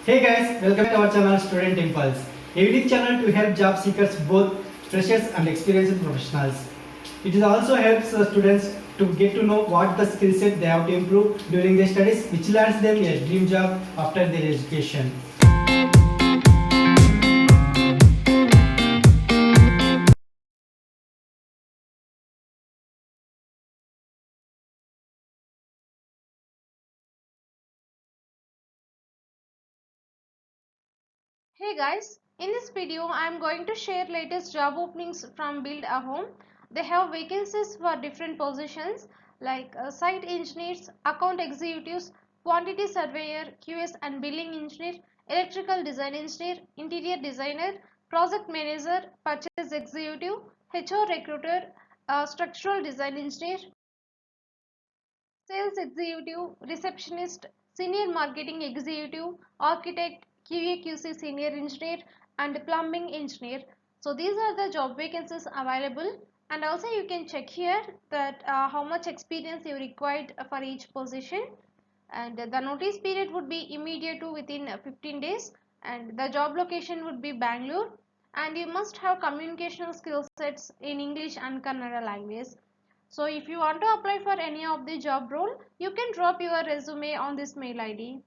Hey guys, welcome to our channel Student Impulse, a unique channel to help job seekers, both freshers and experienced professionals. It also helps students to get to know what the skill set they have to improve during their studies, which lands them a dream job after their education. Hey guys, in this video I am going to share latest job openings from buildAhome. They have vacancies for different positions like site engineers, account executives, quantity surveyor, QS and billing engineer, electrical design engineer, interior designer, project manager, purchase executive, HR recruiter, structural design engineer, sales executive, receptionist, senior marketing executive, architect, QA/QC senior engineer and plumbing engineer. So these are the job vacancies available, and also you can check here that how much experience you required for each position, and the notice period would be immediate to within 15 days, and the job location would be Bangalore, and you must have communication skill sets in English and Kannada language. So if you want to apply for any of the job role, you can drop your resume on this mail ID.